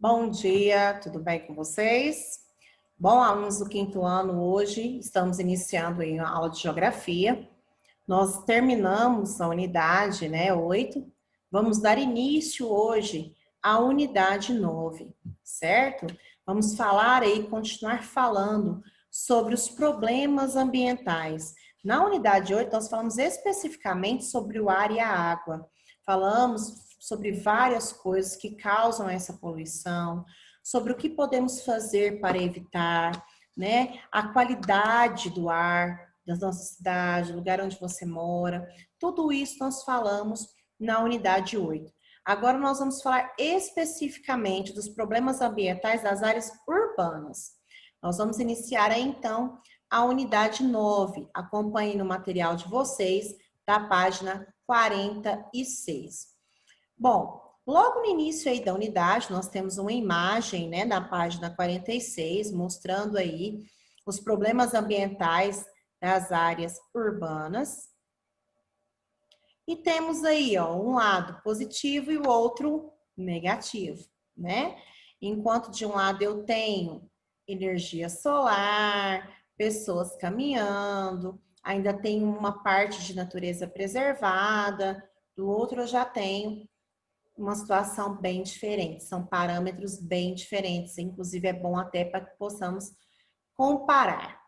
Bom dia, tudo bem com vocês? Bom, alunos do quinto ano, hoje estamos iniciando em uma aula de geografia. Nós terminamos a unidade, 8. Vamos dar início hoje à unidade 9, certo? Vamos falar aí, continuar falando sobre os problemas ambientais. Na unidade 8, nós falamos especificamente sobre o ar e a água. Falamos sobre várias coisas que causam essa poluição, sobre o que podemos fazer para evitar, né? A qualidade do ar da nossa cidade, lugar onde você mora. Tudo isso nós falamos na unidade 8. Agora nós vamos falar especificamente dos problemas ambientais das áreas urbanas. Nós vamos iniciar aí, então, a unidade 9. Acompanhe no material de vocês, da página 46. Bom, logo no início aí da unidade, nós temos uma imagem, na página 46, mostrando aí os problemas ambientais das áreas urbanas. E temos aí, um lado positivo e o outro negativo, né? Enquanto de um lado eu tenho energia solar, pessoas caminhando, ainda tem uma parte de natureza preservada, do outro eu já tenho uma situação bem diferente, são parâmetros bem diferentes, inclusive é bom até para que possamos comparar.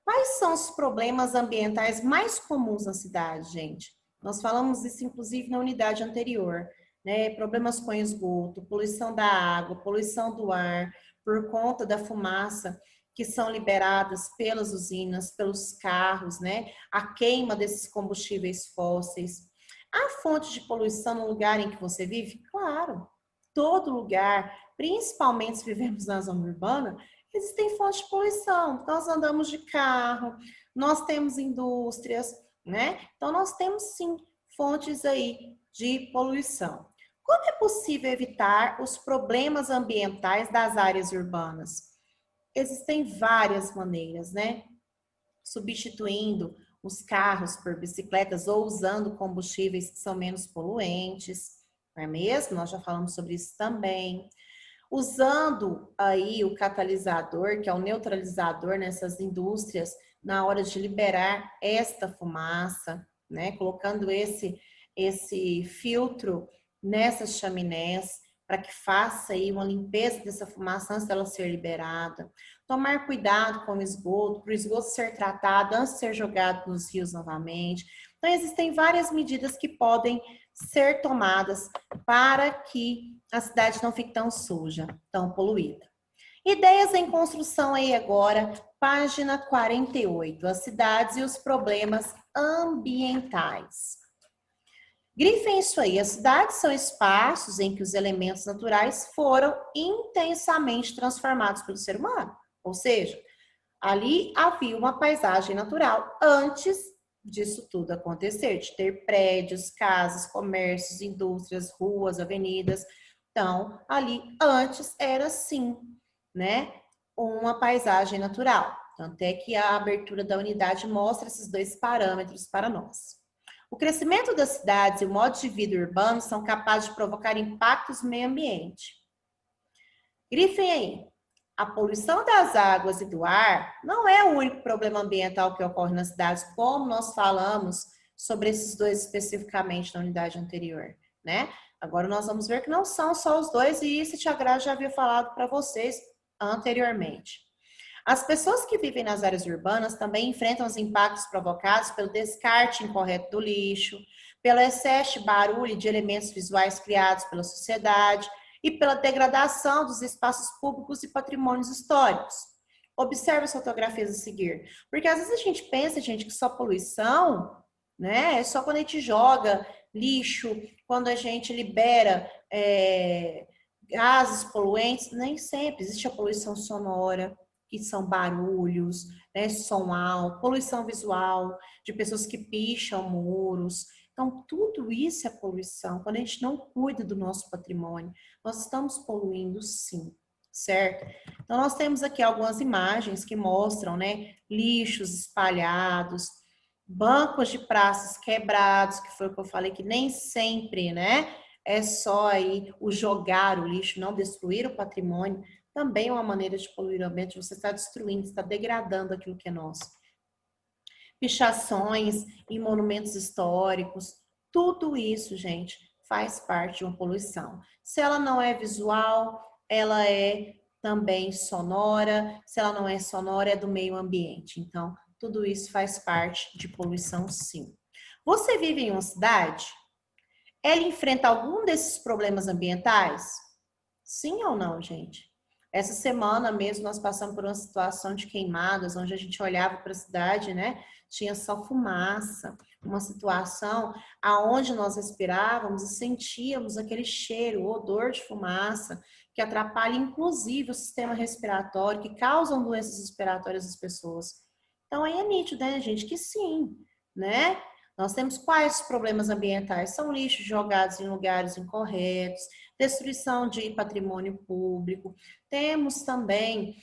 Quais são os problemas ambientais mais comuns na cidade, gente? Nós falamos isso, inclusive, na unidade anterior, né? Problemas com esgoto, poluição da água, poluição do ar, por conta da fumaça que são liberadas pelas usinas, pelos carros, né? A queima desses combustíveis fósseis. A fonte de poluição no lugar em que você vive? Claro, todo lugar, principalmente se vivemos na zona urbana, existem fontes de poluição. Nós andamos de carro, nós temos indústrias, né? Então, nós temos sim fontes aí de poluição. Como é possível evitar os problemas ambientais das áreas urbanas? Existem várias maneiras, né? Substituindo os carros por bicicletas ou usando combustíveis que são menos poluentes, não é mesmo? Nós já falamos sobre isso também. Usando aí o catalisador, que é o neutralizador nessas indústrias, na hora de liberar esta fumaça, né? Colocando esse filtro nessas chaminés, para que faça aí uma limpeza dessa fumaça antes dela ser liberada. Tomar cuidado com o esgoto, para o esgoto ser tratado antes de ser jogado nos rios novamente. Então, existem várias medidas que podem ser tomadas para que a cidade não fique tão suja, tão poluída. Ideias em construção aí agora, página 48, as cidades e os problemas ambientais. Grifem isso aí, as cidades são espaços em que os elementos naturais foram intensamente transformados pelo ser humano, ou seja, ali havia uma paisagem natural antes disso tudo acontecer, de ter prédios, casas, comércios, indústrias, ruas, avenidas. Então, ali antes era sim, né, uma paisagem natural. Tanto é que a abertura da unidade mostra esses dois parâmetros para nós. O crescimento das cidades e o modo de vida urbano são capazes de provocar impactos no meio ambiente. Grifem aí. A poluição das águas e do ar não é o único problema ambiental que ocorre nas cidades, como nós falamos sobre esses dois especificamente na unidade anterior, né? Agora nós vamos ver que não são só os dois, e isso a Tia Graça já havia falado para vocês anteriormente. As pessoas que vivem nas áreas urbanas também enfrentam os impactos provocados pelo descarte incorreto do lixo, pelo excesso de barulho e de elementos visuais criados pela sociedade e pela degradação dos espaços públicos e patrimônios históricos. Observe as fotografias a seguir, porque às vezes a gente pensa, gente, que só poluição, né, é só quando a gente joga lixo, quando a gente libera gases poluentes, nem sempre. Existe a poluição sonora, que são barulhos, né, som alto, poluição visual, de pessoas que picham muros. Então, tudo isso é poluição. Quando a gente não cuida do nosso patrimônio, nós estamos poluindo sim, certo? Então, nós temos aqui algumas imagens que mostram, né, lixos espalhados, bancos de praças quebrados, que foi o que eu falei, que nem sempre, né, é só aí o jogar o lixo, não destruir o patrimônio, também é uma maneira de poluir o ambiente. Você está destruindo, está degradando aquilo que é nosso. Pichações em monumentos históricos, tudo isso, gente, faz parte de uma poluição. Se ela não é visual, ela é também sonora. Se ela não é sonora, é do meio ambiente. Então, tudo isso faz parte de poluição, sim. Você vive em uma cidade? Ela enfrenta algum desses problemas ambientais? Sim ou não, gente? Essa semana mesmo nós passamos por uma situação de queimadas, onde a gente olhava para a cidade, né? Tinha só fumaça, uma situação aonde nós respirávamos e sentíamos aquele cheiro, o odor de fumaça, que atrapalha inclusive o sistema respiratório, que causam doenças respiratórias às pessoas. Então aí é nítido, né, gente, que sim, né? Nós temos quais problemas ambientais? São lixos jogados em lugares incorretos, destruição de patrimônio público, temos também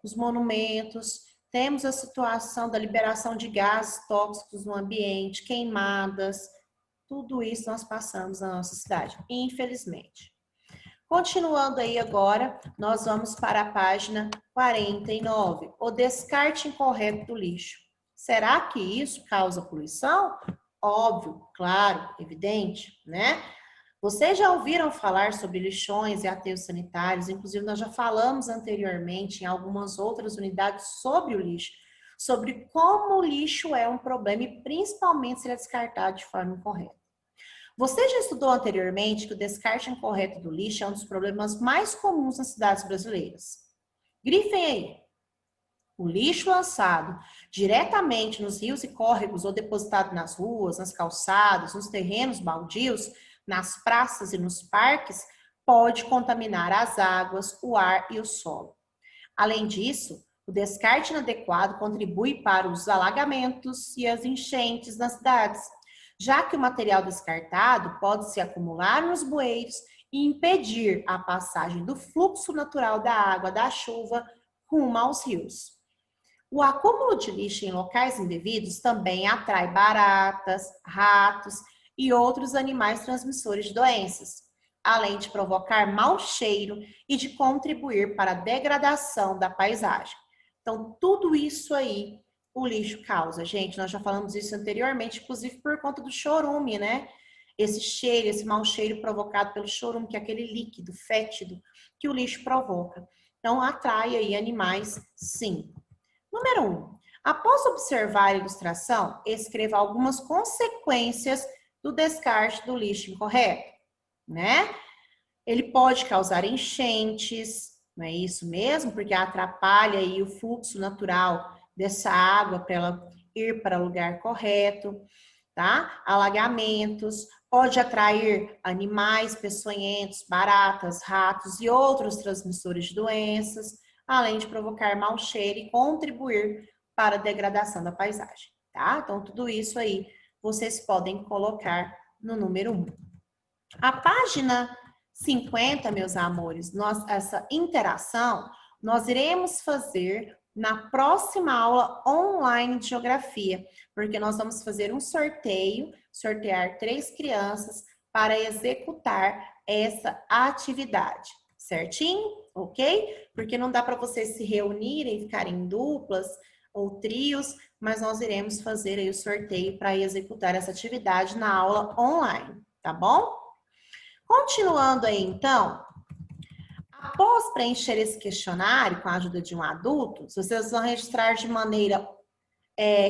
os monumentos, temos a situação da liberação de gases tóxicos no ambiente, queimadas, tudo isso nós passamos na nossa cidade, infelizmente. Continuando aí agora, nós vamos para a página 49, o descarte incorreto do lixo. Será que isso causa poluição? Óbvio, claro, evidente, né? Vocês já ouviram falar sobre lixões e aterros sanitários? Inclusive, nós já falamos anteriormente em algumas outras unidades sobre o lixo, sobre como o lixo é um problema e principalmente se ele é descartado de forma incorreta. Você já estudou anteriormente que o descarte incorreto do lixo é um dos problemas mais comuns nas cidades brasileiras? Grifem aí. O lixo lançado diretamente nos rios e córregos ou depositado nas ruas, nas calçadas, nos terrenos baldios, nas praças e nos parques, pode contaminar as águas, o ar e o solo. Além disso, o descarte inadequado contribui para os alagamentos e as enchentes nas cidades, já que o material descartado pode se acumular nos bueiros e impedir a passagem do fluxo natural da água da chuva rumo aos rios. O acúmulo de lixo em locais indevidos também atrai baratas, ratos e outros animais transmissores de doenças, além de provocar mau cheiro e de contribuir para a degradação da paisagem. Então, tudo isso aí o lixo causa. Gente, nós já falamos isso anteriormente, inclusive por conta do chorume, né? Esse cheiro, esse mau cheiro provocado pelo chorume, que é aquele líquido fétido que o lixo provoca. Então, atrai aí animais, sim. Número 1. Após observar a ilustração, escreva algumas consequências do descarte do lixo incorreto, né? Ele pode causar enchentes, não é isso mesmo? Porque atrapalha aí o fluxo natural dessa água para ela ir para o lugar correto, tá? Alagamentos, pode atrair animais peçonhentos, baratas, ratos e outros transmissores de doenças, além de provocar mau cheiro e contribuir para a degradação da paisagem, tá? Então, tudo isso aí vocês podem colocar no número 1. A página 50, meus amores, essa interação nós iremos fazer na próxima aula online de geografia, porque nós vamos fazer um sorteio, sortear 3 crianças para executar essa atividade, certinho? Ok? Porque não dá para vocês se reunirem, ficarem em duplas ou trios, mas nós iremos fazer aí o sorteio para executar essa atividade na aula online, tá bom? Continuando aí, então, após preencher esse questionário com a ajuda de um adulto, vocês vão registrar de maneira,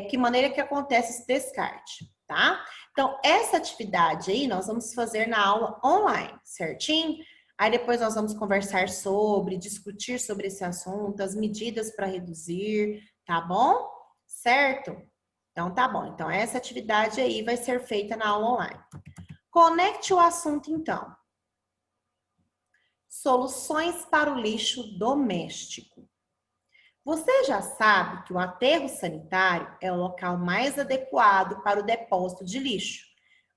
que maneira que acontece esse descarte, tá? Então, essa atividade aí nós vamos fazer na aula online, certinho? Aí depois nós vamos conversar sobre, discutir sobre esse assunto, as medidas para reduzir, tá bom? Certo? Então, tá bom. Então, essa atividade aí vai ser feita na aula online. Conecte o assunto, então. Soluções para o lixo doméstico. Você já sabe que o aterro sanitário é o local mais adequado para o depósito de lixo.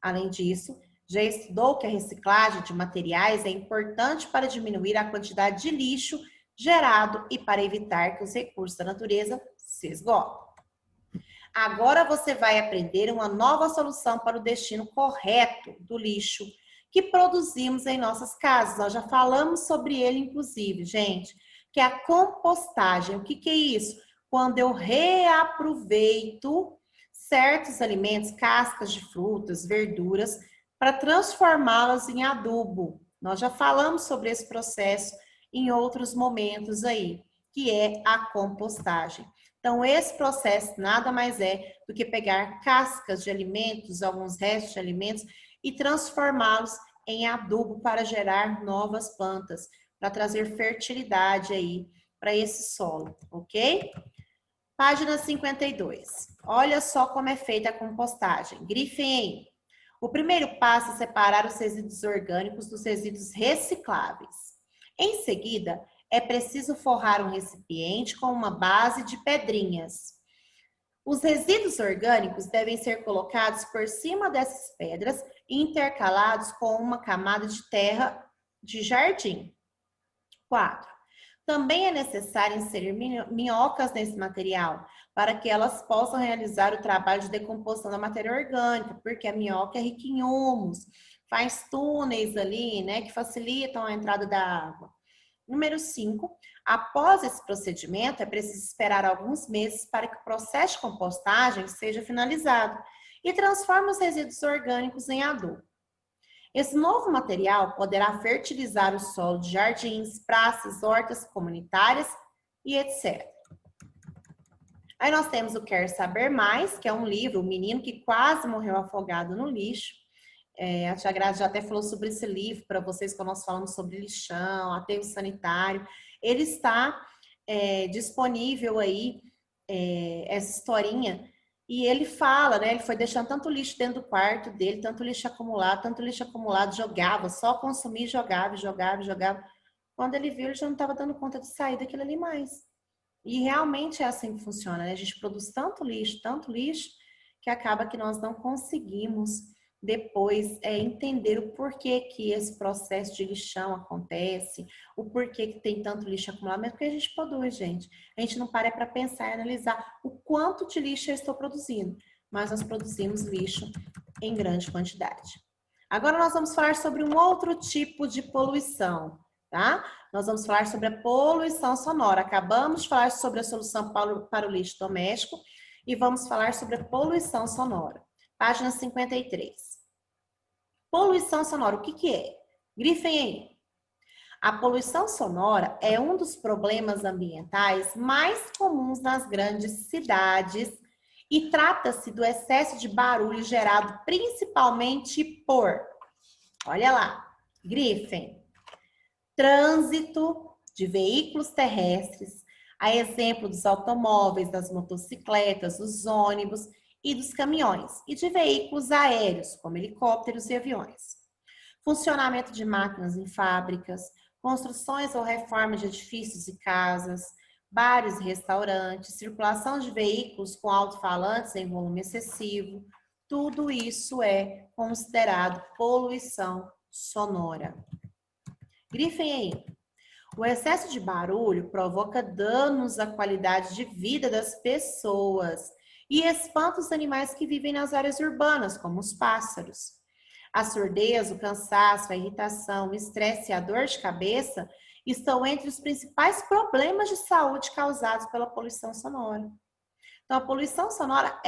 Além disso, já estudou que a reciclagem de materiais é importante para diminuir a quantidade de lixo gerado e para evitar que os recursos da natureza se esgotem. Agora você vai aprender uma nova solução para o destino correto do lixo, que produzimos em nossas casas. Nós já falamos sobre ele, inclusive, gente, que é a compostagem. O que que é isso? Quando eu reaproveito certos alimentos, cascas de frutas, verduras, para transformá-las em adubo. Nós já falamos sobre esse processo em outros momentos aí, que é a compostagem. Então, esse processo nada mais é do que pegar cascas de alimentos, alguns restos de alimentos, e transformá-los em adubo para gerar novas plantas, para trazer fertilidade aí para esse solo, ok? Página 52. Olha só como é feita a compostagem. Grifem aí. O primeiro passo é separar os resíduos orgânicos dos resíduos recicláveis. Em seguida, é preciso forrar um recipiente com uma base de pedrinhas. Os resíduos orgânicos devem ser colocados por cima dessas pedras e intercalados com uma camada de terra de jardim. 4. Também é necessário inserir minhocas nesse material, para que elas possam realizar o trabalho de decomposição da matéria orgânica, porque a minhoca é rica em humus, faz túneis ali, né, que facilitam a entrada da água. Número 5, após esse procedimento, é preciso esperar alguns meses para que o processo de compostagem seja finalizado e transforme os resíduos orgânicos em adubo. Esse novo material poderá fertilizar o solo de jardins, praças, hortas comunitárias e etc. Aí nós temos o Quer Saber Mais, que é um livro, o menino que quase morreu afogado no lixo. A Tia Grazi já até falou sobre esse livro para vocês quando nós falamos sobre lixão, aterro sanitário. Ele está disponível aí, essa historinha. E ele fala, né? Ele foi deixando tanto lixo dentro do quarto dele, tanto lixo acumulado, jogava, só consumia, jogava. Quando ele viu, ele já não estava dando conta de sair daquilo ali mais. E realmente é assim que funciona, né? A gente produz tanto lixo, que acaba que nós não conseguimos depois entender o porquê que esse processo de lixão acontece, o porquê que tem tanto lixo acumulado, mas porque a gente produz, gente. A gente não para pensar e analisar o quanto de lixo eu estou produzindo, mas nós produzimos lixo em grande quantidade. Agora nós vamos falar sobre um outro tipo de poluição, tá? Nós vamos falar sobre a poluição sonora. Acabamos de falar sobre a solução para o lixo doméstico e vamos falar sobre a poluição sonora. Página 53. Poluição sonora, o que que é? Grifem aí. A poluição sonora é um dos problemas ambientais mais comuns nas grandes cidades e trata-se do excesso de barulho gerado principalmente por, olha lá, grifem, trânsito de veículos terrestres, a exemplo dos automóveis, das motocicletas, dos ônibus e dos caminhões, e de veículos aéreos, como helicópteros e aviões. Funcionamento de máquinas em fábricas, construções ou reformas de edifícios e casas, bares e restaurantes, circulação de veículos com alto-falantes em volume excessivo, tudo isso é considerado poluição sonora. Grifem aí. O excesso de barulho provoca danos à qualidade de vida das pessoas e espanta os animais que vivem nas áreas urbanas, como os pássaros. A surdez, o cansaço, a irritação, o estresse e a dor de cabeça estão entre os principais problemas de saúde causados pela poluição sonora. Então, a poluição sonora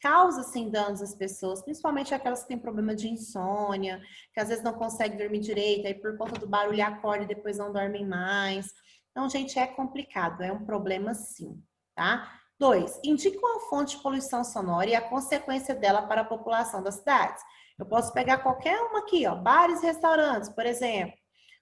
causa sim danos às pessoas, principalmente aquelas que têm problema de insônia, que às vezes não conseguem dormir direito, aí por conta do barulho acorda e depois não dormem mais. Então, gente, é complicado, é um problema sim, tá? 2. Indica uma fonte de poluição sonora e a consequência dela para a população das cidades. Eu posso pegar qualquer uma aqui, ó, bares e restaurantes, por exemplo.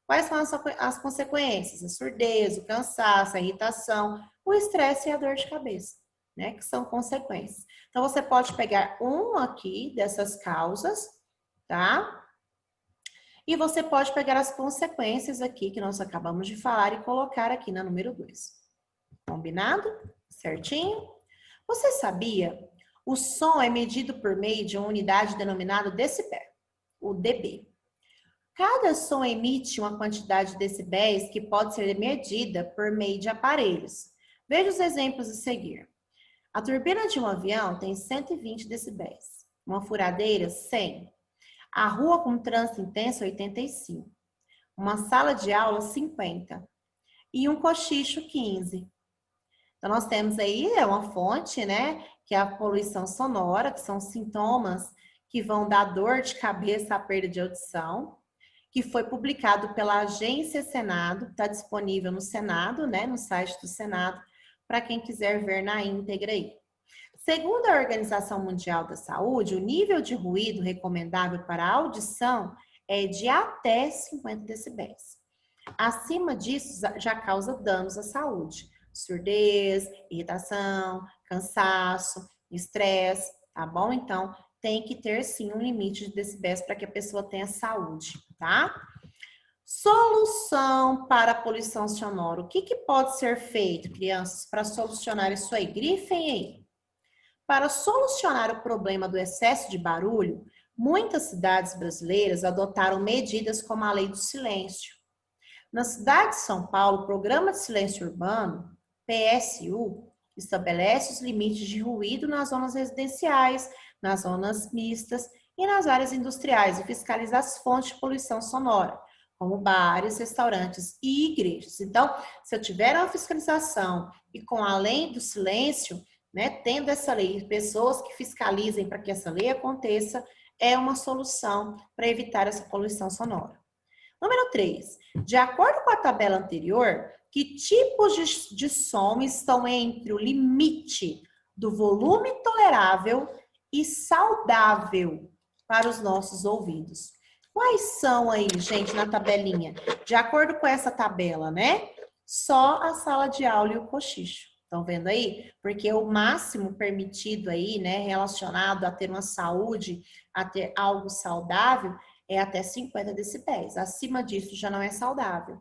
Quais são as consequências? A surdez, o cansaço, a irritação, o estresse e a dor de cabeça, né? Que são consequências. Então, você pode pegar uma aqui dessas causas, tá? E você pode pegar as consequências aqui que nós acabamos de falar e colocar aqui na número 2. Combinado? Certinho? Você sabia? O som é medido por meio de uma unidade denominada decibel, o dB. Cada som emite uma quantidade de decibéis que pode ser medida por meio de aparelhos. Veja os exemplos a seguir. A turbina de um avião tem 120 decibéis, uma furadeira 100. A rua com trânsito intenso, 85. Uma sala de aula, 50. E um cochicho, 15. Então, nós temos aí uma fonte, né, que é a poluição sonora, que são sintomas que vão dar dor de cabeça à perda de audição, que foi publicado pela Agência Senado, está disponível no Senado, né, no site do Senado, para quem quiser ver na íntegra aí. Segundo a Organização Mundial da Saúde, o nível de ruído recomendável para a audição é de até 50 decibéis. Acima disso, já causa danos à saúde. Surdez, irritação, cansaço, estresse, tá bom? Então, tem que ter sim um limite de decibéis para que a pessoa tenha saúde, tá? Solução para a poluição sonora. O que pode ser feito, crianças, para solucionar isso aí? Grifem aí. Para solucionar o problema do excesso de barulho, muitas cidades brasileiras adotaram medidas como a Lei do Silêncio. Na cidade de São Paulo, o Programa de Silêncio Urbano, PSU, estabelece os limites de ruído nas zonas residenciais, nas zonas mistas e nas áreas industriais e fiscaliza as fontes de poluição sonora, como bares, restaurantes e igrejas. Então, se eu tiver uma fiscalização e com a lei do silêncio, né, tendo essa lei, pessoas que fiscalizem para que essa lei aconteça, é uma solução para evitar essa poluição sonora. Número 3. De acordo com a tabela anterior, que tipos de som estão entre o limite do volume tolerável e saudável para os nossos ouvidos? Quais são aí, gente, na tabelinha? De acordo com essa tabela, né? Só a sala de aula e o cochicho. Estão vendo aí? Porque o máximo permitido aí, né, relacionado a ter uma saúde, a ter algo saudável, é até 50 decibéis. Acima disso já não é saudável.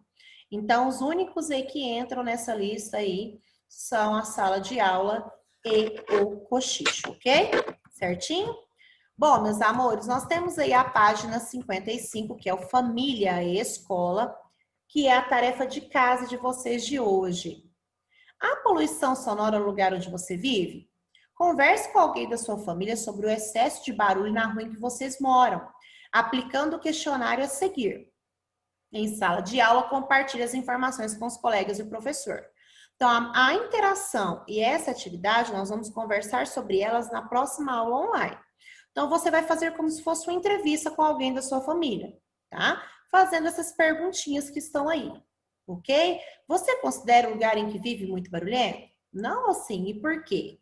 Então, os únicos aí que entram nessa lista aí são a sala de aula e o cochicho, ok? Certinho? Bom, meus amores, nós temos aí a página 55, que é o Família e Escola, que é a tarefa de casa de vocês de hoje. A poluição sonora no lugar onde você vive? Converse com alguém da sua família sobre o excesso de barulho na rua em que vocês moram, aplicando o questionário a seguir. Em sala de aula, compartilhe as informações com os colegas e o professor. Então, a interação e essa atividade, nós vamos conversar sobre elas na próxima aula online. Então, você vai fazer como se fosse uma entrevista com alguém da sua família, tá? Fazendo essas perguntinhas que estão aí, ok? Você considera o lugar em que vive muito barulhento? Não assim, e por quê?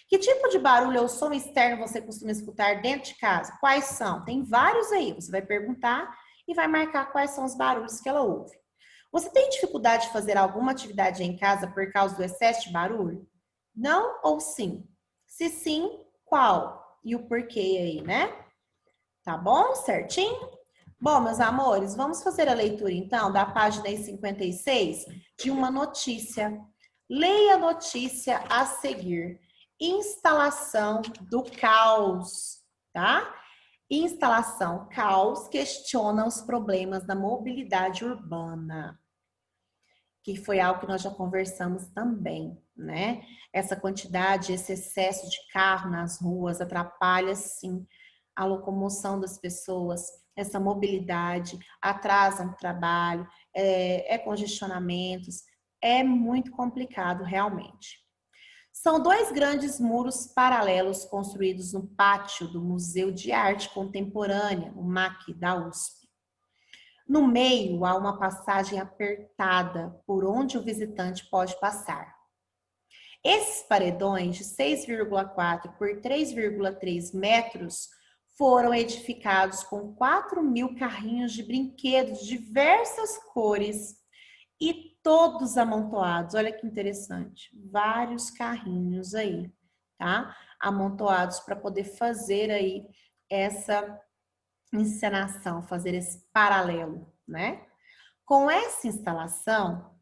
Que tipo de barulho ou som externo você costuma escutar dentro de casa? Quais são? Tem vários aí. Você vai perguntar e vai marcar quais são os barulhos que ela ouve. Você tem dificuldade de fazer alguma atividade em casa por causa do excesso de barulho? Não ou sim? Se sim, qual? E o porquê aí, né? Tá bom? Certinho? Bom, meus amores, vamos fazer a leitura então da página 56 de uma notícia. Leia a notícia a seguir. Instalação do caos, tá? Instalação caos questiona os problemas da mobilidade urbana, que foi algo que nós já conversamos também, né? Essa quantidade, esse excesso de carro nas ruas atrapalha, sim, a locomoção das pessoas, essa mobilidade, atrasa o trabalho, congestionamentos, é muito complicado realmente. São dois grandes muros paralelos construídos no pátio do Museu de Arte Contemporânea, o MAC da USP. No meio há uma passagem apertada por onde o visitante pode passar. Esses paredões de 6,4 por 3,3 metros foram edificados com 4.000 carrinhos de brinquedos de diversas cores e todos amontoados. Olha que interessante, vários carrinhos aí, tá? Amontoados para poder fazer aí essa encenação, fazer esse paralelo, né? Com essa instalação,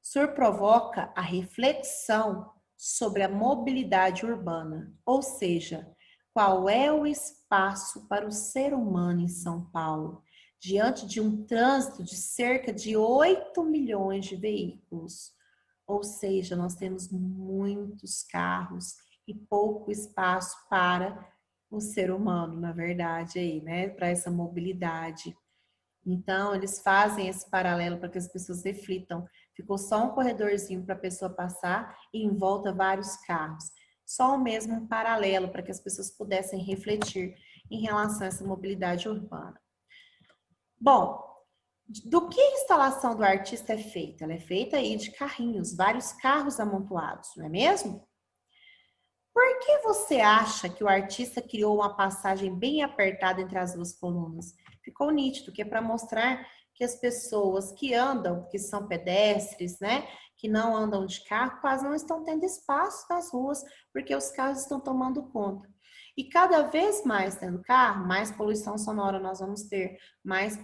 Sur provoca a reflexão sobre a mobilidade urbana, ou seja, qual é o espaço para o ser humano em São Paulo, diante de um trânsito de cerca de 8 milhões de veículos. Ou seja, nós temos muitos carros e pouco espaço para o ser humano, na verdade, aí, né? Para essa mobilidade. Então, eles fazem esse paralelo para que as pessoas reflitam. Ficou só um corredorzinho para a pessoa passar e em volta vários carros. Só o mesmo paralelo para que as pessoas pudessem refletir em relação a essa mobilidade urbana. Bom, do que a instalação do artista é feita? Ela é feita aí de carrinhos, vários carros amontoados, não é mesmo? Por que você acha que o artista criou uma passagem bem apertada entre as duas colunas? Ficou nítido que é para mostrar que as pessoas que andam, que são pedestres, né, que não andam de carro, quase não estão tendo espaço nas ruas, porque os carros estão tomando conta. E cada vez mais tendo carro, mais poluição sonora nós vamos ter, mais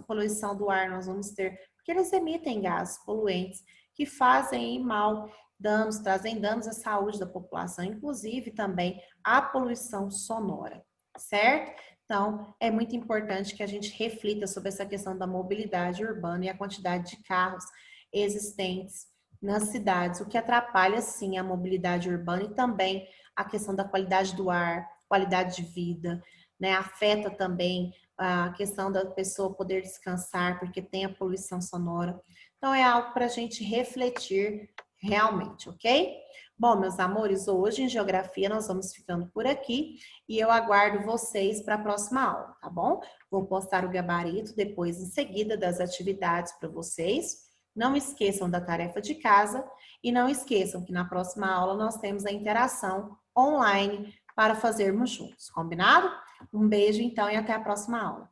poluição do ar nós vamos ter, porque eles emitem gases poluentes que fazem mal danos, trazem danos à saúde da população, inclusive também à poluição sonora, certo? Então, é muito importante que a gente reflita sobre essa questão da mobilidade urbana e a quantidade de carros existentes nas cidades, o que atrapalha, sim, a mobilidade urbana e também a questão da qualidade do ar, qualidade de vida, né? Afeta também a questão da pessoa poder descansar, porque tem a poluição sonora. Então, é algo para a gente refletir realmente, ok? Bom, meus amores, hoje em Geografia nós vamos ficando por aqui e eu aguardo vocês para a próxima aula, tá bom? Vou postar o gabarito depois, em seguida, das atividades para vocês. Não esqueçam da tarefa de casa e não esqueçam que na próxima aula nós temos a interação online para fazermos juntos, combinado? Um beijo, então, e até a próxima aula.